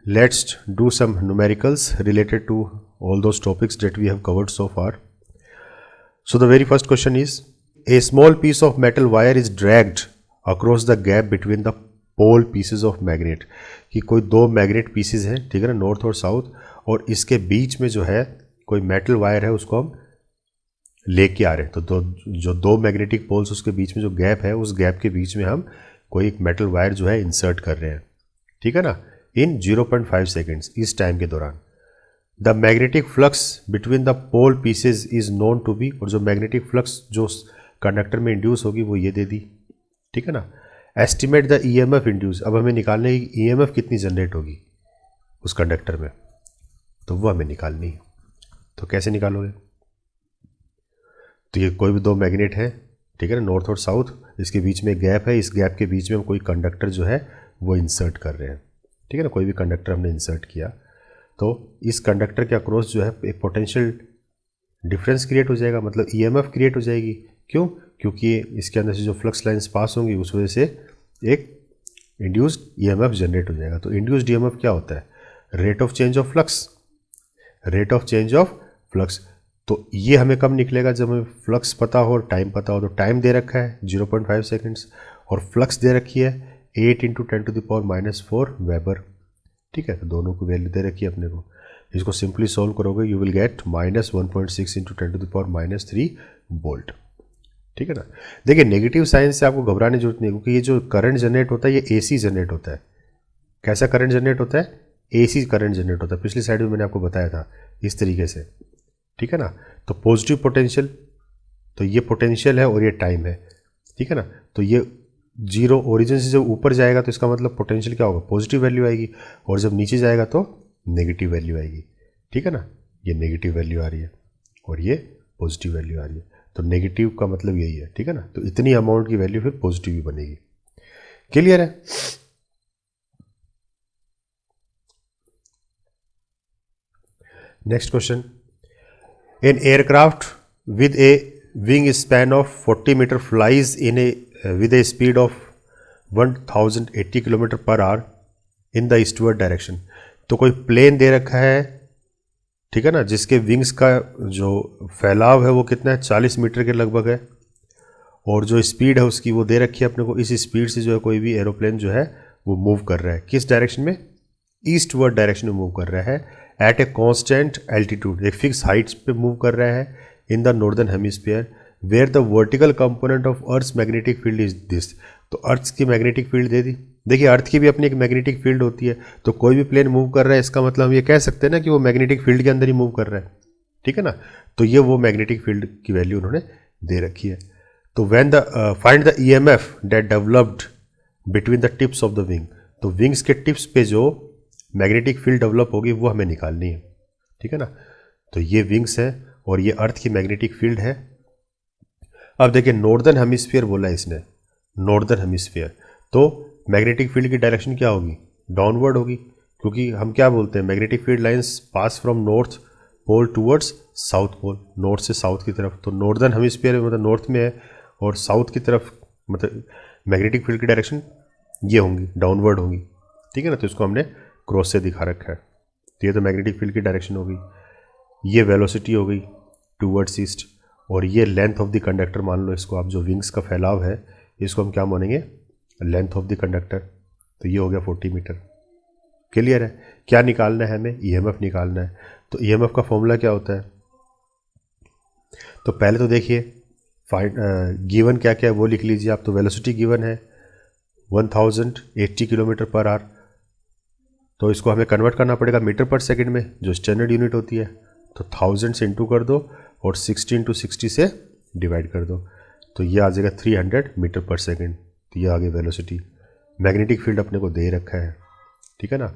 let's do some numericals related to all those topics that we have covered so far. So the very first question is, a small piece of metal wire is dragged across the gap between the pole pieces of magnet. कि कोई दो magnet pieces हैं, ठीक है ना, north और south, और इसके बीच में जो है कोई मेटल वायर है, उसको हम लेके आ रहे हैं. तो जो दो मैग्नेटिक पोल्स उसके बीच में जो गैप है, उस गैप के बीच में हम कोई एक मेटल वायर जो है इंसर्ट कर रहे हैं, ठीक है ना, इन 0.5 सेकेंड्स, इस टाइम के दौरान. The magnetic flux between the pole pieces is known to be, और जो मैग्नेटिक फ्लक्स जो कंडक्टर में इंड्यूस होगी वो ये दे दी, ठीक है ना. एस्टिमेट द ईएमएफ इंड्यूस, अब हमें निकालने की ईएमएफ कितनी जनरेट होगी उस कंडक्टर में, तो वो हमें निकालनी है. तो कैसे निकालोगे? तो ये कोई भी दो मैग्नेट है, ठीक है ना, नॉर्थ और साउथ, इसके बीच में गैप है, इस गैप के बीच में हम कोई कंडक्टर जो है वो इंसर्ट कर रहे हैं, ठीक है ना, कोई भी कंडक्टर हमने इंसर्ट किया, तो इस कंडक्टर के अक्रॉस जो है एक पोटेंशियल डिफरेंस क्रिएट हो जाएगा, मतलब ईएमएफ क्रिएट हो जाएगी. क्यों? क्योंकि इसके अंदर से जो फ्लक्स लाइंस पास होंगी उस वजह से एक इंड्यूस्ड ईएमएफ जनरेट हो जाएगा. तो इंड्यूस्ड ईएमएफ क्या होता है? Rate of change of flux, rate of change of flux. तो ये हमें कब निकलेगा? जब हमें फ्लक्स पता हो और टाइम पता हो. तो टाइम दे रखा है 0.5 सेकेंड्स और फ्लक्स दे रखी है 8 × 10⁻⁴ वेबर, ठीक है. तो दोनों को वैल्यू दे रखी है अपने को. इसको सिंपली सॉल्व करोगे, यू विल गेट -1.6 × 10⁻³ वोल्ट, ठीक है ना. देखिए, नेगेटिव साइन से आपको घबराने की जरूरत नहीं है, क्योंकि ये जो करंट जनरेट होता है ये एसी जनरेट होता है. कैसा करंट जनरेट होता है? एसी करंट जनरेट होता है. पिछली साइड में मैंने आपको बताया था इस तरीके से, ठीक है ना. तो पॉजिटिव पोटेंशियल, तो ये पोटेंशियल है और ये टाइम है, ठीक है ना. तो ये जीरो ओरिजिन से जब ऊपर जाएगा तो इसका मतलब पोटेंशियल क्या होगा? पॉजिटिव वैल्यू आएगी, और जब नीचे जाएगा तो नेगेटिव वैल्यू आएगी, ठीक है ना. ये नेगेटिव वैल्यू आ रही है और ये पॉजिटिव वैल्यू आ रही है. तो नेगेटिव का मतलब यही है, ठीक है ना. तो इतनी अमाउंट की वैल्यू फिर पॉजिटिव ही बनेगी. क्लियर है? Next question. An aircraft with a wing span of 40 metre flies in a with a speed of 1080 kilometre per hour in the eastward direction. तो कोई प्लेन दे रखा है, ठीक है ना, जिसके विंग्स का जो फैलाव है वो कितना है? 40 मीटर के लगभग है, और जो स्पीड है उसकी वो दे रखी है अपने को. इस स्पीड से जो है कोई भी एरोप्लेन जो है वो मूव कर रहा है. किस डायरेक्शन में? ईस्टवर्ड डायरेक्शन में मूव कर रहा है. एट ए कॉन्स्टेंट एल्टीट्यूड, एक फिक्स हाइट्स पे मूव कर रहा है in the northern hemisphere, where the vertical component of earth's magnetic field is this. तो अर्थ की मैग्नेटिक फील्ड दे दी. देखिए, अर्थ की भी अपनी एक मैग्नेटिक फील्ड होती है. तो कोई भी प्लेन मूव कर रहा है, इसका मतलब हम ये कह सकते हैं ना कि वो मैग्नेटिक फील्ड के अंदर ही मूव कर रहा है, ठीक है ना. तो ये वो मैग्नेटिक फील्ड की वैल्यू उन्होंने दे रखी है. तो when the find the EMF that developed between the tips of the wing. तो विंग्स के टिप्स पे जो मैग्नेटिक फील्ड डेवलप होगी वो हमें निकालनी है, ठीक है ना. तो ये विंग्स है और ये अर्थ की मैग्नेटिक फील्ड है. अब देखिए, नॉर्दर्न हेमिस्फीयर बोला है इसने, नॉर्दर्न हेमिस्फीयर, तो मैग्नेटिक फील्ड की डायरेक्शन क्या होगी? डाउनवर्ड होगी, क्योंकि हम क्या बोलते हैं, magnetic field lines pass from north pole towards south pole, north से साउथ की तरफ. तो नॉर्दर्न हेमिस्फीयर मतलब नॉर्थ में है, और साउथ की तरफ मतलब मैग्नेटिक फील्ड की डायरेक्शन ये होंगी, डाउनवर्ड होंगी, ठीक है ना. तो इसको हमने क्रॉस से दिखा रखा है. तो ये तो मैग्नेटिक फील्ड की डायरेक्शन हो गई. ये वेलोसिटी हो गई टूवर्ड्स ईस्ट, और ये लेंथ ऑफ द कंडक्टर मान लो इसको आप, जो विंग्स का फैलाव है इसको हम क्या मानेंगे? Length of the conductor. तो ये हो गया 40 मीटर. क्लियर है? क्या निकालना है हमें? ईएमएफ निकालना है. तो ईएमएफ का फॉर्मूला क्या होता है? तो पहले तो देखिए, गिवन क्या क्या है वो लिख लीजिए आप. तो वेलोसिटी गिवन है 1080 किलोमीटर पर आवर. तो इसको हमें कन्वर्ट करना पड़ेगा मीटर पर सेकेंड में, जो स्टैंडर्ड यूनिट होती है. तो 1000 से इंटू कर दो और 60 × 60 से डिवाइड कर दो. तो ये आ जाएगा 300 मीटर पर सेकेंड. तो ये आ गई वेलोसिटी. मैग्नेटिक फील्ड अपने को दे रखा है, ठीक है ना.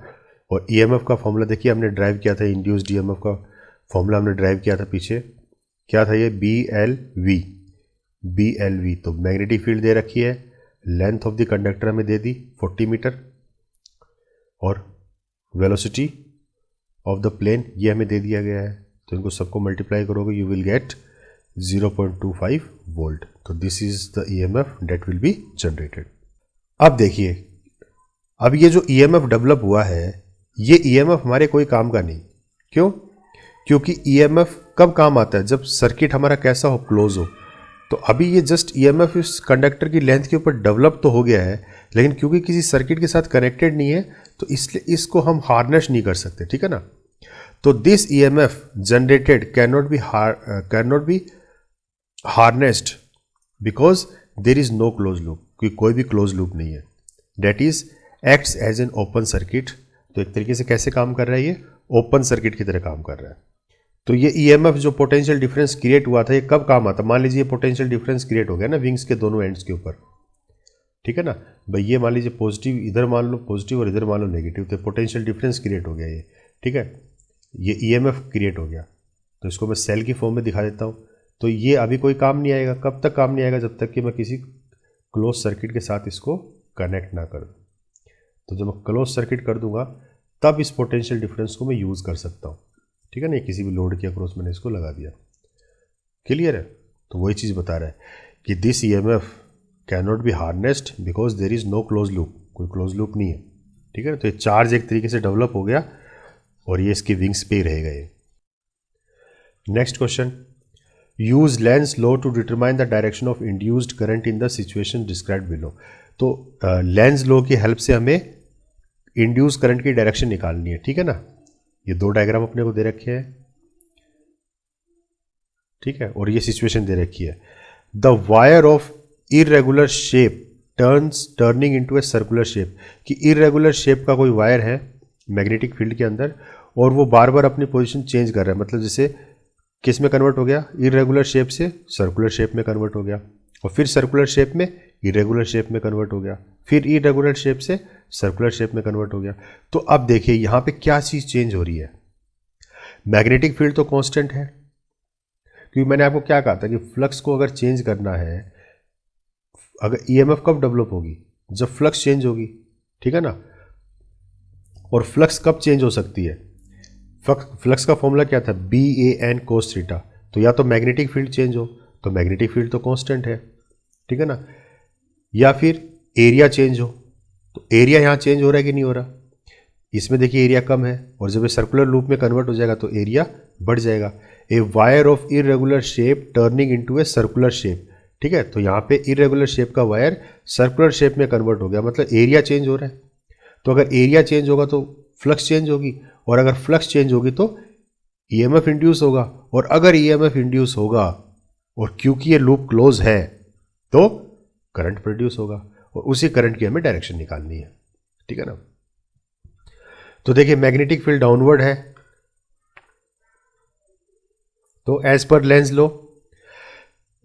और ईएमएफ का फॉर्मूला देखिए, हमने ड्राइव किया था, इंड्यूस्ड ईएमएफ का फॉर्मूला हमने ड्राइव किया था पीछे. क्या था ये? BLV. तो मैग्नेटिक फील्ड दे रखी है, लेंथ ऑफ द कंडक्टर हमें दे दी 40 मीटर, और वेलोसिटी ऑफ द प्लेन ये हमें दे दिया गया है. तो इनको सबको मल्टीप्लाई करोगे, यू विल गेट 0.25 वोल्ट. तो this is the EMF that will be generated. अब देखिए, अब ये जो ईएमएफ डेवलप हुआ है ये ईएमएफ हमारे कोई काम का नहीं। क्यों? क्योंकि ईएमएफ कब काम आता है? जब सर्किट हमारा कैसा हो, क्लोज हो। तो अभी ये जस्ट ईएमएफ इस कंडक्टर की लेंथ के ऊपर डेवलप तो हो गया है, लेकिन क्योंकि किसी सर्किट के साथ कनेक्टेड नहीं है तो इसलिए इसको हम हार्नेस नहीं कर सकते, ठीक है ना। तो this EMF generated can not be harnessed because there is no close loop, क्योंकि कोई भी क्लोज लूप नहीं है। That is acts as an open circuit. तो एक तरीके से कैसे काम कर रहा है? ये ओपन सर्किट की तरह काम कर रहा है। तो ये ईएमएफ जो पोटेंशियल डिफरेंस क्रिएट हुआ था, ये कब काम आता? मान लीजिए पोटेंशियल डिफरेंस क्रिएट हो गया ना विंग्स के दोनों एंड्स के ऊपर, ठीक है ना भाई। ये मान लीजिए पॉजिटिव इधर मान लो पॉजिटिव और इधर मान लो नेगेटिव, तो पोटेंशियल डिफरेंस क्रिएट हो गया ये, ठीक है। ये ईएमएफ क्रिएट हो गया, तो इसको मैं सेल की फॉर्म में दिखा देता हूँ। तो ये अभी कोई काम नहीं आएगा। कब तक काम नहीं आएगा? जब तक कि मैं किसी क्लोज सर्किट के साथ इसको कनेक्ट ना कर दूँ। तो जब मैं क्लोज सर्किट कर दूंगा तब इस पोटेंशियल डिफरेंस को मैं यूज़ कर सकता हूँ, ठीक है ना। किसी भी लोड के अक्रॉस मैंने इसको लगा दिया। क्लियर है? तो वही चीज़ बता रहा है कि this EMF can not be harnessed because there is no close loop, कोई क्लोज लूप नहीं है, ठीक है ना। तो ये चार्ज एक तरीके से डेवलप हो गया और ये इसकी विंग्स पे ही रहेगा ये। Next question, use Lenz law to determine the direction of induced current in the situation described below. तो लेंज लॉ की हेल्प से हमें इंड्यूस करंट की डायरेक्शन निकालनी है, ठीक है ना। ये दो डायग्राम अपने को दे रखे हैं, ठीक है, और ये सिचुएशन दे रखी है। The wire of irregular shape turning into a circular shape, कि इरेगुलर शेप का कोई वायर है मैग्नेटिक फील्ड के अंदर और वो बार बार अपनी पोजीशन चेंज कर रहा है। मतलब जैसे किस में कन्वर्ट हो गया? इरेगुलर शेप से सर्कुलर शेप में कन्वर्ट हो गया, और फिर सर्कुलर शेप में इरेगुलर शेप में कन्वर्ट हो गया, फिर इरेगुलर शेप से सर्कुलर शेप में कन्वर्ट हो गया। तो अब देखिए यहाँ पे क्या चीज़ चेंज हो रही है। मैग्नेटिक फील्ड तो कांस्टेंट है, क्योंकि मैंने आपको क्या कहा था कि फ्लक्स को अगर चेंज करना है, अगर ईएमएफ कब डेवलप होगी? जब फ्लक्स चेंज होगी, ठीक है ना। और फ्लक्स कब चेंज हो सकती है? फ्लक्स का फॉर्मूला क्या था? BAN cos theta. तो या तो मैग्नेटिक फील्ड चेंज हो, तो मैग्नेटिक फील्ड तो कांस्टेंट है, ठीक है ना, या फिर एरिया चेंज हो। तो एरिया यहाँ चेंज हो रहा है कि नहीं हो रहा? इसमें देखिए एरिया कम है, और जब ये सर्कुलर लूप में कन्वर्ट हो जाएगा तो एरिया बढ़ जाएगा। A wire of irregular shape turning into a circular shape, ठीक है। तो यहाँ पे इरेगुलर शेप का वायर सर्कुलर शेप में कन्वर्ट हो गया, मतलब एरिया चेंज हो रहा है। तो अगर एरिया चेंज होगा तो फ्लक्स चेंज होगी, और अगर फ्लक्स चेंज होगी तो ईएमएफ इंड्यूस होगा, और अगर ईएमएफ इंड्यूस होगा और क्योंकि ये लूप क्लोज है तो करंट प्रोड्यूस होगा, और उसी करंट की हमें डायरेक्शन निकालनी है, ठीक है ना। तो देखिए मैग्नेटिक फील्ड डाउनवर्ड है, तो as per Lenz law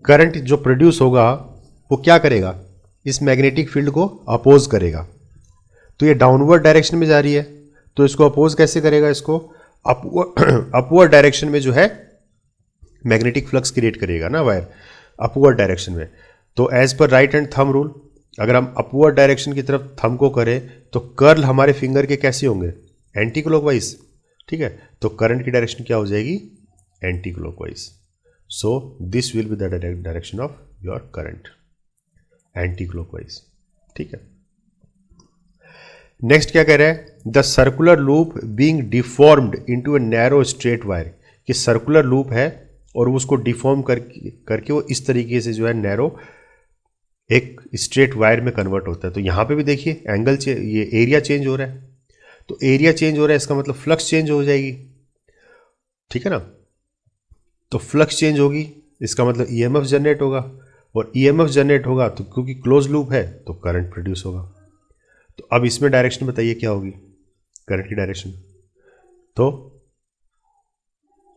current जो प्रोड्यूस होगा वो क्या करेगा? इस मैग्नेटिक फील्ड को अपोज करेगा। तो ये डाउनवर्ड डायरेक्शन में जा रही है, तो इसको अपोज कैसे करेगा? इसको अपवर्ड डायरेक्शन में जो है मैग्नेटिक फ्लक्स क्रिएट करेगा ना वायर, अपवर्ड डायरेक्शन में। तो एज पर राइट हैंड थंब रूल, अगर हम अपवर्ड डायरेक्शन की तरफ थंब को करें तो कर्ल हमारे फिंगर के कैसे होंगे? एंटी क्लॉकवाइज, ठीक है। तो करंट की डायरेक्शन क्या हो जाएगी? Anti clockwise. So this will be the direction of your current, anti clockwise, ठीक है। नेक्स्ट क्या कह रहा है? The circular loop being deformed into a narrow straight wire, कि सर्कुलर लूप है और उसको डिफॉर्म करके वो इस तरीके से जो है नैरो एक स्ट्रेट वायर में कन्वर्ट होता है। तो यहाँ पे भी देखिए एंगल ये एरिया चेंज हो रहा है, तो एरिया चेंज हो रहा है, इसका मतलब फ्लक्स चेंज हो जाएगी, ठीक है ना। तो फ्लक्स चेंज होगी, इसका मतलब ईएमएफ जनरेट होगा, और ईएमएफ जनरेट होगा तो क्योंकि क्लोज लूप है तो करंट प्रोड्यूस होगा। तो अब इसमें डायरेक्शन बताइए क्या होगी करंट की डायरेक्शन? तो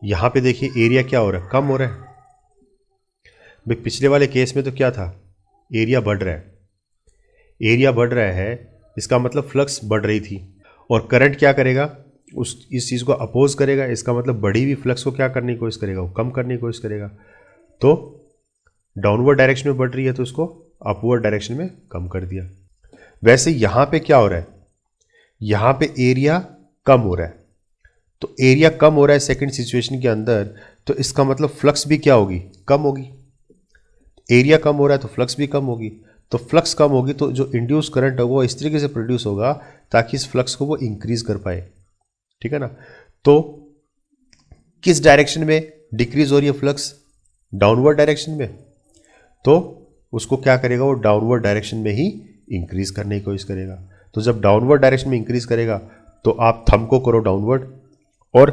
यहां पे देखिए एरिया क्या हो रहा है? कम हो रहा है भाई। पिछले वाले केस में तो क्या था? एरिया बढ़ रहा है, एरिया बढ़ रहा है, इसका मतलब फ्लक्स बढ़ रही थी, और करंट क्या करेगा? इस चीज़ को अपोज करेगा, इसका मतलब बढ़ी हुई फ्लक्स को क्या करने की कोशिश करेगा? वो कम करने की कोशिश करेगा। तो डाउनवर्ड डायरेक्शन में बढ़ रही है तो उसको अपवर्ड डायरेक्शन में कम कर दिया। वैसे यहां पे क्या हो रहा है? यहां पे एरिया कम हो रहा है, तो एरिया कम हो रहा है सेकंड सिचुएशन के अंदर, तो इसका मतलब फ्लक्स भी क्या होगी? कम होगी। एरिया कम हो रहा है तो फ्लक्स भी कम होगी, तो फ्लक्स कम होगी तो जो इंड्यूस करंट होगा वो इस तरीके से प्रोड्यूस होगा ताकि इस फ्लक्स को वो इंक्रीज कर पाए, ठीक है ना। तो किस डायरेक्शन में डिक्रीज हो रही है फ्लक्स? डाउनवर्ड डायरेक्शन में। तो उसको क्या करेगा, वो डाउनवर्ड डायरेक्शन में ही इंक्रीज करने की कोशिश करेगा। तो जब डाउनवर्ड डायरेक्शन में इंक्रीज करेगा तो आप थंब को करो डाउनवर्ड, और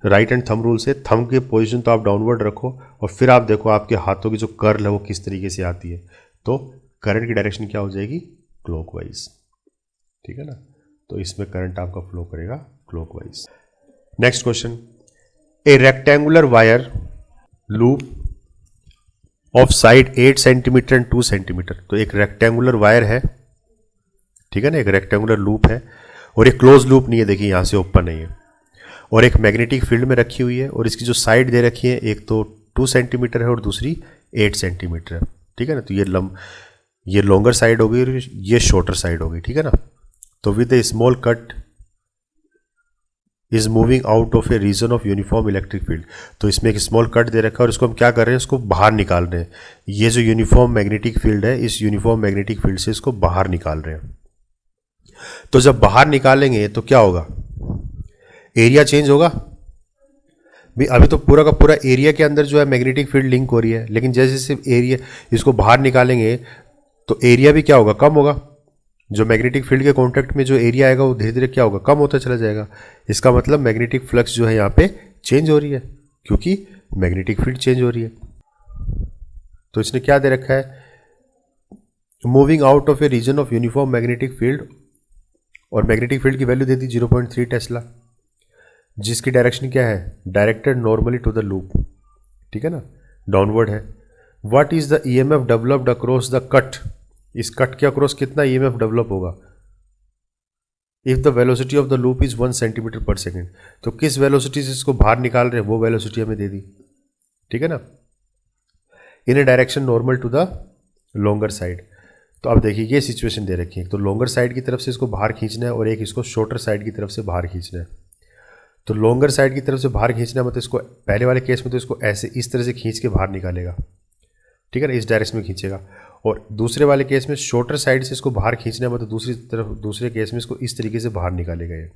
राइट एंड थंब रूल से थंब की पोजीशन तो आप डाउनवर्ड रखो, और फिर आप देखो आपके हाथों की जो कर्ल है वो किस तरीके से आती है। तो करंट की डायरेक्शन क्या हो जाएगी? क्लॉकवाइज। ठीक है ना। तो इसमें करंट आपका फ्लो करेगा clockwise. Next question, A rectangular wire loop of side 8 centimetre and 2 centimetre. तो एक रेक्टेंगुलर वायर है, ठीक है ना, एक रेक्टेंगुलर लूप है, और एक क्लोज लूप नहीं है, देखिए यहां से ओपन नहीं है, और एक मैग्नेटिक फील्ड में रखी हुई है, और इसकी जो साइड दे रखी है एक तो 2 सेंटीमीटर है और दूसरी 8 सेंटीमीटर है। ठीक है ना। तो ये लॉन्गर साइड होगी और ये शॉर्टर साइड होगी। ठीक है ना। तो with a small cut is moving out of a region of uniform electric field. तो इसमें एक स्मॉल कट दे रखा है और इसको हम क्या कर रहे हैं, इसको बाहर निकाल रहे हैं। ये जो यूनिफॉर्म मैग्नेटिक फील्ड है, इस यूनिफॉर्म मैग्नेटिक फील्ड से इसको बाहर निकाल रहे हैं। तो जब बाहर निकालेंगे तो क्या होगा? एरिया चेंज होगा। अभी तो पूरा का पूरा एरिया के अंदर जो है मैग्नेटिक फील्ड लिंक हो रही है, लेकिन जैसे जैसे एरिया इसको बाहर निकालेंगे तो एरिया भी क्या होगा? कम होगा। जो मैग्नेटिक फील्ड के कांटेक्ट में जो एरिया आएगा वो धीरे धीरे क्या होगा? कम होता चला जाएगा। इसका मतलब मैग्नेटिक फ्लक्स जो है यहाँ पे चेंज हो रही है, क्योंकि मैग्नेटिक फील्ड चेंज हो रही है। तो इसने क्या दे रखा है? Moving out of a region of uniform magnetic field, और मैग्नेटिक फील्ड की वैल्यू दे दी 0.3 टेस्ला, जिसकी डायरेक्शन क्या है? Directed normally to the loop. ठीक है ना, डाउनवर्ड है। What is the EMF developed across the cut? इस कट के अक्रॉस कितना ईएमएफ डेवलप होगा? If the velocity of the loop is 1 centimetre per second. तो किस वेलोसिटी से इसको बाहर निकाल रहे हैं वो वेलोसिटी हमें दे दी। ठीक है ना। In a direction normal to the longer side. तो अब देखिए ये सिचुएशन दे रखी है, तो लॉन्गर साइड की तरफ से इसको बाहर खींचना है और एक इसको शॉर्टर साइड की तरफ से बाहर खींचना है। तो लॉन्गर साइड की तरफ से बाहर खींचना मतलब इसको पहले वाले केस में तो इसको ऐसे इस तरह से खींच के बाहर निकालेगा। ठीक है ना, इस डायरेक्शन में खींचेगा। और दूसरे वाले केस में शॉर्टर साइड से इसको बाहर खींचना है मतलब दूसरे केस में इसको इस तरीके से बाहर निकालेगा ये।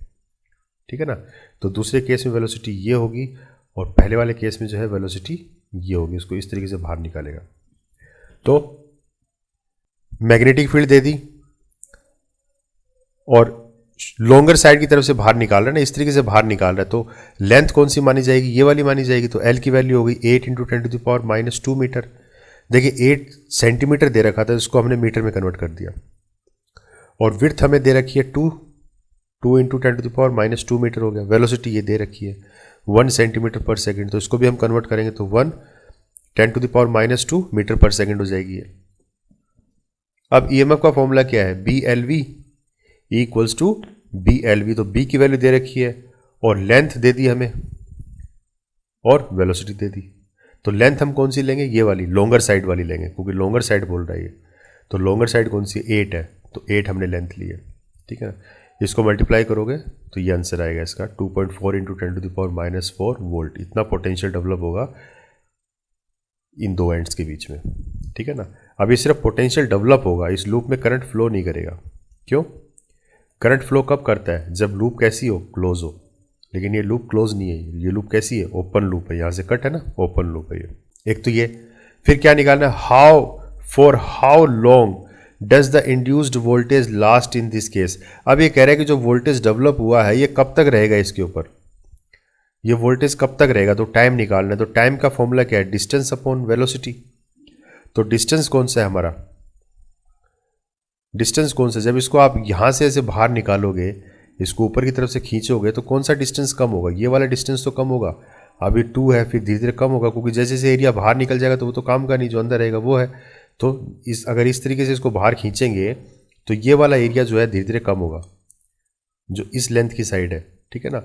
ठीक है ना। तो दूसरे केस में वेलोसिटी ये होगी और पहले वाले केस में जो है वेलोसिटी ये होगी, इसको इस तरीके से बाहर निकालेगा। तो मैग्नेटिक फील्ड दे दी और लॉन्गर साइड की तरफ से बाहर निकाल रहा है ना, इस तरीके से बाहर निकाल रहा है। तो लेंथ कौन सी मानी जाएगी? ये वाली मानी जाएगी। तो एल की वैल्यू होगी 8 × 10⁻² मीटर। देखिए 8 सेंटीमीटर दे रखा था, इसको हमने मीटर में कन्वर्ट कर दिया, और विड्थ हमें दे रखी है 2 × 10⁻² मीटर हो गया। वेलोसिटी ये दे रखी है 1 सेंटीमीटर पर सेकेंड, तो इसको भी हम कन्वर्ट करेंगे तो 1 × 10⁻² मीटर पर सेकेंड हो जाएगी ये। अब ईएमएफ का फॉर्मूला क्या है? BLV equals to BLV। तो B की वैल्यू दे रखी है और लेंथ दे दी हमें और वेलोसिटी दे दी। तो लेंथ हम कौन सी लेंगे? ये वाली लॉन्गर साइड वाली लेंगे, क्योंकि लॉन्गर साइड बोल रहा है ये। तो लॉन्गर साइड कौन सी? 8 है, तो 8 हमने लेंथ ली है। ठीक है ना। इसको मल्टीप्लाई करोगे तो ये आंसर आएगा इसका 2.4 × 10⁻⁴ वोल्ट। इतना पोटेंशियल डेवलप होगा इन दो एंड्स के बीच में। ठीक है ना। अब ये सिर्फ पोटेंशियल डेवलप होगा, इस लूप में करंट फ्लो नहीं करेगा। क्यों? करंट फ्लो कब करता है? जब लूप कैसी हो? क्लोज हो। लेकिन ये लूप क्लोज नहीं है, ये लूप कैसी है? ओपन लूप है। यहाँ से कट है ना, ओपन लूप है ये। एक तो ये, फिर क्या निकालना है? For how long does the induced voltage last in this case. अब ये कह रहा है कि जो वोल्टेज डेवलप हुआ है ये कब तक रहेगा इसके ऊपर, ये वोल्टेज कब तक रहेगा। तो टाइम निकालना है। तो टाइम का फॉर्मूला क्या है? Distance upon velocity. तो डिस्टेंस कौन सा है हमारा? डिस्टेंस कौन सा? जब इसको आप यहां से ऐसे बाहर निकालोगे, इसको ऊपर की तरफ से खींचोगे, तो कौन सा डिस्टेंस कम होगा? ये वाला डिस्टेंस तो कम होगा। अभी 2 है, फिर धीरे धीरे कम होगा, क्योंकि जैसे जैसे एरिया बाहर निकल जाएगा तो वो तो काम का नहीं, जो अंदर रहेगा वो है। तो अगर इस तरीके से इसको बाहर खींचेंगे तो ये वाला एरिया जो है धीरे धीरे कम होगा, जो इस लेंथ की साइड है। ठीक है ना।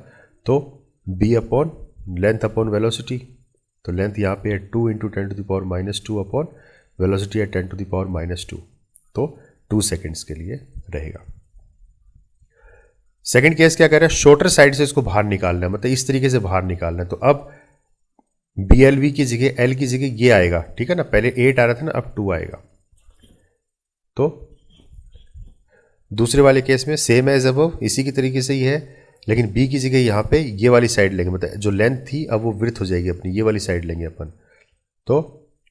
तो B upon length upon velocity. तो लेंथ यहाँ पे है 2 × 10⁻² अपॉन वेलोसिटी है 10⁻²। तो 2 सेकेंड्स के लिए रहेगा। सेकंड केस क्या कह रहा है? शॉर्टर साइड से इसको बाहर निकालना है, मतलब इस तरीके से बाहर निकालना है। तो अब BLV की जगह L की जगह ये आएगा। ठीक है ना। पहले 8 आ रहा था ना, अब 2 आएगा। तो दूसरे वाले केस में सेम एज अबव, इसी की तरीके से ही है, लेकिन बी की जगह यहाँ पे ये वाली साइड लेंगे, मतलब जो लेंथ थी अब वो विड्थ हो जाएगी अपनी, ये वाली साइड लेंगे अपन। तो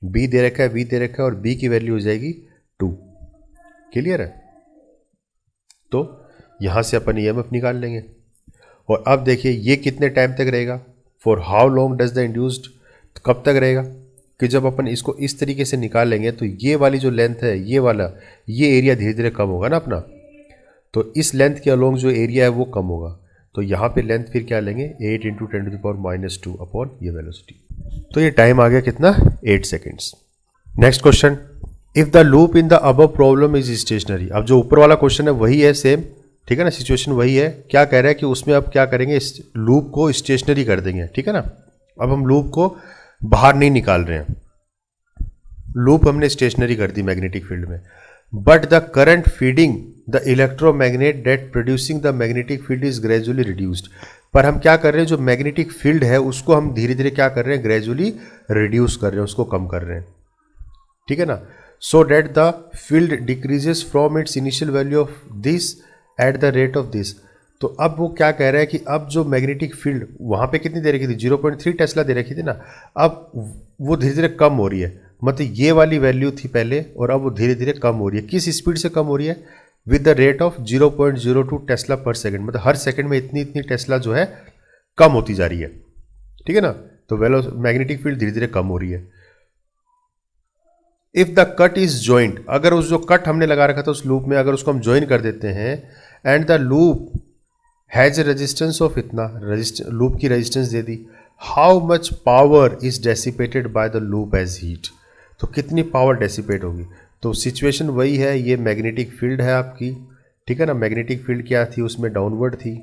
बी दे रखा है, बी दे रखा है, और बी की वैल्यू हो जाएगी 2। क्लियर है? तो यहाँ से अपन ईएमएफ निकाल लेंगे। और अब देखिए ये कितने टाइम तक रहेगा, for how long does the induced, कब तक रहेगा, कि जब अपन इसको इस तरीके से निकालेंगे तो ये वाली जो लेंथ है, ये वाला, ये एरिया धीरे धीरे कम होगा ना अपना, तो इस लेंथ के अलोंग जो एरिया है वो कम होगा। तो यहाँ पे लेंथ फिर क्या लेंगे, 8 × 10⁻² अपॉन ये वेलोसिटी। तो ये टाइम आ गया कितना, 8 seconds. Next question, if the loop in the above problem is stationary. अब जो ऊपर वाला क्वेश्चन है वही है सेम, ठीक है ना, सिचुएशन वही है। क्या कह रहा है कि उसमें अब क्या करेंगे, इस लूप को स्टेशनरी कर देंगे, ठीक है ना। अब हम लूप को बाहर नहीं निकाल रहे हैं, लूप हमने स्टेशनरी कर दी मैग्नेटिक फील्ड में, but the current feeding the electromagnet that producing the magnetic field is gradually reduced. पर हम क्या कर रहे हैं, जो मैग्नेटिक फील्ड है उसको हम धीरे धीरे क्या कर रहे हैं, ग्रेजुअली रिड्यूस कर रहे हैं, उसको कम कर रहे हैं, ठीक है ना। So that the field decreases from its initial value of this at the rate of this. तो अब वो क्या कह रहा है कि अब जो मैग्नेटिक फील्ड वहाँ पे कितनी दे रखी थी, 0.3 टेस्ला दे रखी थी ना, अब वो धीरे धीरे कम हो रही है, मतलब ये वाली वैल्यू थी पहले और अब वो धीरे धीरे कम हो रही है। किस स्पीड से कम हो रही है, with the rate of 0.02 Tesla पर सेकेंड, मतलब हर सेकेंड में इतनी इतनी टेस्ला जो है कम होती जा रही है, ठीक है ना। तो मैग्नेटिक फील्ड धीरे धीरे कम हो रही है। If the cut is joint, अगर उस जो कट हमने लगा रखा था उस लूप में, अगर उसको हम ज्वाइन कर देते हैं, and the loop has a resistance of इतना, लूप की रेजिस्टेंस दे दी, how much power is dissipated by the loop as heat. तो कितनी पावर डेसिपेट होगी। तो सिचुएशन वही है, ये मैग्नेटिक फील्ड है आपकी, ठीक है ना। मैग्नेटिक फील्ड क्या थी, उसमें डाउनवर्ड थी,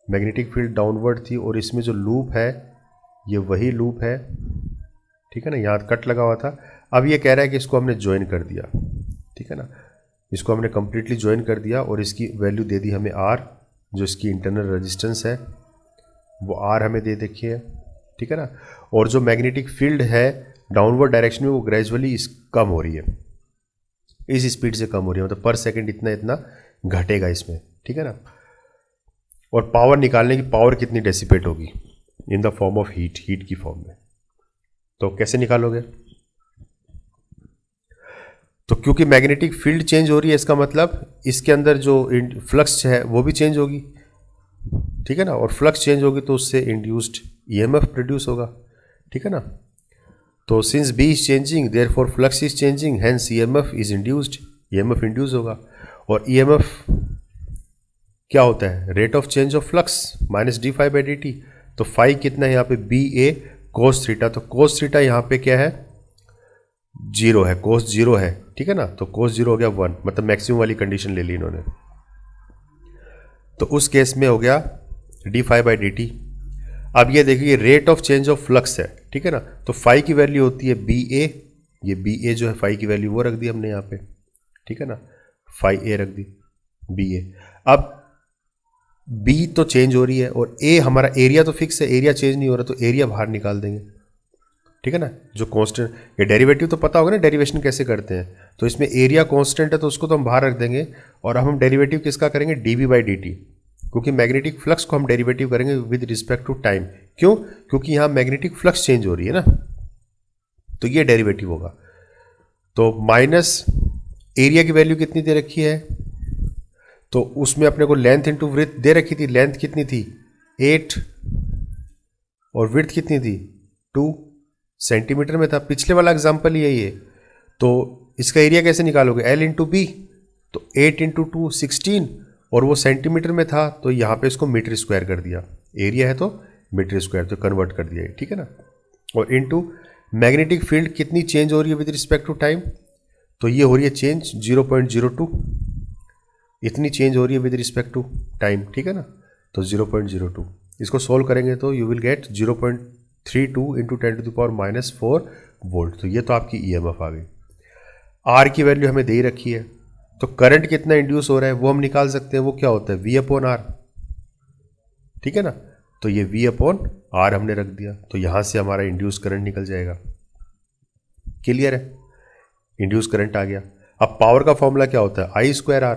मैग्नेटिक फील्ड डाउनवर्ड थी, और इसमें जो लूप है ये वही लूप है, ठीक है ना, यहाँ कट लगा हुआ था। अब ये कह रहा है कि इसको हमने ज्वाइन कर दिया, ठीक है ना, इसको हमने कंप्लीटली ज्वाइन कर दिया और इसकी वैल्यू दे दी हमें आर, जो इसकी इंटरनल रेजिस्टेंस है वो आर हमें दे देखी है, ठीक है ना। और जो मैग्नेटिक फील्ड है डाउनवर्ड डायरेक्शन में वो ग्रेजुअली कम हो रही है, इस स्पीड से कम हो रही है, मतलब पर सेकेंड इतना इतना घटेगा इसमें, ठीक है ना। और पावर निकालने की, पावर कितनी डेसिपेट होगी in the form of heat, heat की फॉर्म में। तो कैसे निकालोगे, तो क्योंकि मैग्नेटिक फील्ड चेंज हो रही है, इसका मतलब इसके अंदर जो फ्लक्स है वो भी चेंज होगी, ठीक है ना। और फ्लक्स चेंज होगी तो उससे इंड्यूस्ड ईएमएफ प्रोड्यूस होगा, ठीक है ना। तो since B is changing therefore flux is changing, hence EMF is induced, EMF induce होगा। और ईएमएफ क्या होता है, rate of change of flux minus d∅/dt। तो फाई कितना है यहाँ पे, बी ए कोस थीटा। तो कोस थीटा यहाँ पे क्या है, 0 है, कोस 0 है, ठीक है ना। तो कोस 0 हो गया 1, मतलब मैक्सिमम वाली कंडीशन ले ली इन्होंने। तो उस केस में हो गया d∅/dt। अब ये देखिए rate of change of flux है, ठीक है ना। तो फाई की वैल्यू होती है बी ए, ये बी ए जो है फाई की वैल्यू वो रख दी हमने यहाँ पे, ठीक है ना, फाई ए रख दी बी ए। अब बी तो चेंज हो रही है और ए हमारा एरिया तो फिक्स है, एरिया चेंज नहीं हो रहा, तो एरिया बाहर निकाल देंगे, ठीक है ना। जो कांस्टेंट, ये डेरिवेटिव तो पता होगा ना डेरिवेशन कैसे करते हैं, तो इसमें एरिया कांस्टेंट है तो उसको तो हम बाहर रख देंगे। और अब हम डेरिवेटिव किसका करेंगे, dv/dt, क्योंकि मैग्नेटिक फ्लक्स को हम डेरिवेटिव करेंगे विद रिस्पेक्ट टू टाइम। क्यों, क्योंकि यहाँ मैग्नेटिक फ्लक्स चेंज हो रही है ना, तो ये डेरिवेटिव होगा। तो माइनस एरिया की वैल्यू कितनी दे रखी है, तो उसमें अपने को लेंथ इंटू विड्थ दे रखी थी, लेंथ कितनी थी 8 और विड्थ कितनी थी 2 सेंटीमीटर में था, पिछले वाला एग्जाम्पल ही है ये। तो इसका एरिया कैसे निकालोगे, L इंटू बी, तो 8 इंटू 2 16, और वो सेंटीमीटर में था तो यहाँ पे इसको मीटर स्क्वायर कर दिया, एरिया है तो मीटर स्क्वायर तो कन्वर्ट कर दिया, ठीक है ना। और इंटू मैग्नेटिक फील्ड कितनी चेंज हो रही है विद रिस्पेक्ट टू टाइम, तो ये हो रही है चेंज 0.02, इतनी चेंज हो रही है विद रिस्पेक्ट टू टाइम, ठीक है ना। तो 0.02, इसको सोल्व करेंगे तो you will get 0.32 into 10⁻⁻4 volt. तो ये तो आपकी ईएमएफ आ गई। आर की वैल्यू हमें दे ही रखी है, तो करंट कितना इंड्यूस हो रहा है वो हम निकाल सकते हैं, वो क्या होता है V/R, ठीक है ना। तो ये V/R हमने रख दिया, तो यहां से हमारा इंड्यूस करंट निकल जाएगा। क्लियर है, इंड्यूस करंट आ गया। अब पावर का फॉर्मूला क्या होता है I²R,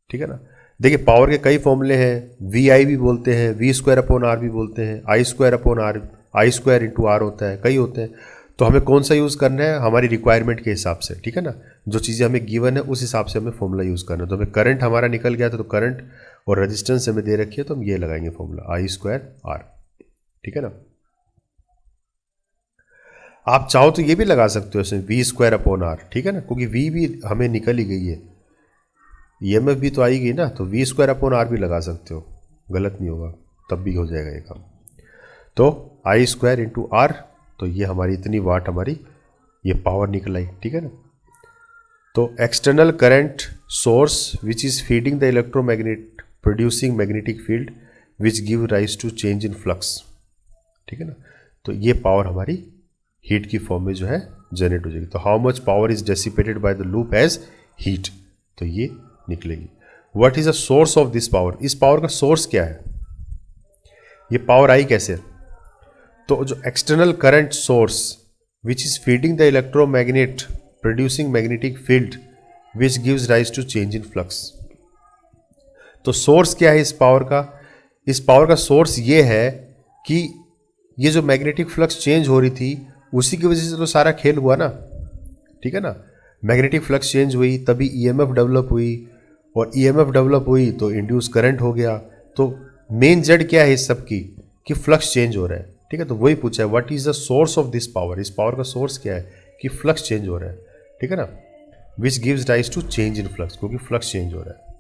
ठीक है ना। देखिए पावर के कई फॉर्मूले हैं, वी आई भी बोलते हैं, वी स्क्वायर अपॉन आर भी बोलते हैं, I square upon R, I square into R होता है, कई होते हैं। तो हमें कौन सा यूज़ करना है हमारी रिक्वायरमेंट के हिसाब से, ठीक है ना, जो चीज़ें हमें गिवन है उस हिसाब से हमें फॉर्मूला यूज़ करना है। तो हमें करंट हमारा निकल गया था, तो करंट और रेजिस्टेंस हमें दे रखी है, तो हम ये लगाएंगे फॉर्मूला आई स्क्वायर आर, ठीक है ना। आप चाहो तो ये भी लगा सकते हो इसमें वी स्क्वायर अपॉन आर, ठीक है ना, क्योंकि वी भी हमें निकल ही गई है, ईएमएफ भी तो आई गई ना, तो वी स्क्वायर अपॉन आर भी लगा सकते हो, गलत नहीं होगा, तब भी हो जाएगा ये काम। तो आई स्क्वायर इंटू आर, तो ये हमारी इतनी वाट हमारी ये पावर निकल आई, ठीक है ना। तो external current source which is feeding the electromagnet producing magnetic field which give rise to change in flux, ठीक है ना। तो ये पावर हमारी हीट की फॉर्म में जो है जनरेट हो जाएगी। तो how much power is dissipated by the loop as heat, तो ये निकलेगी। What is the source of this power, इस पावर का सोर्स क्या है, ये पावर आई कैसे। तो जो external current source which is feeding the electromagnet producing magnetic field which gives rise to change in flux. तो सोर्स क्या है इस पावर का, इस पावर का सोर्स ये है कि ये जो मैग्नेटिक फ्लक्स चेंज हो रही थी उसी की वजह से तो सारा खेल हुआ ना, ठीक है ना। मैग्नेटिक फ्लक्स चेंज हुई तभी ईएमएफ डेवलप हुई, और ईएमएफ डेवलप हुई तो इंड्यूस करंट हो गया। तो मेन जड़ क्या है इस सब की, कि फ्लक्स चेंज हो रहा है, ठीक है। तो वही पूछा है what is the source of this power, इस पावर का सोर्स क्या है, कि फ्लक्स चेंज हो रहा है, ठीक है ना, which gives rise to change in flux, क्योंकि फ्लक्स चेंज हो रहा है।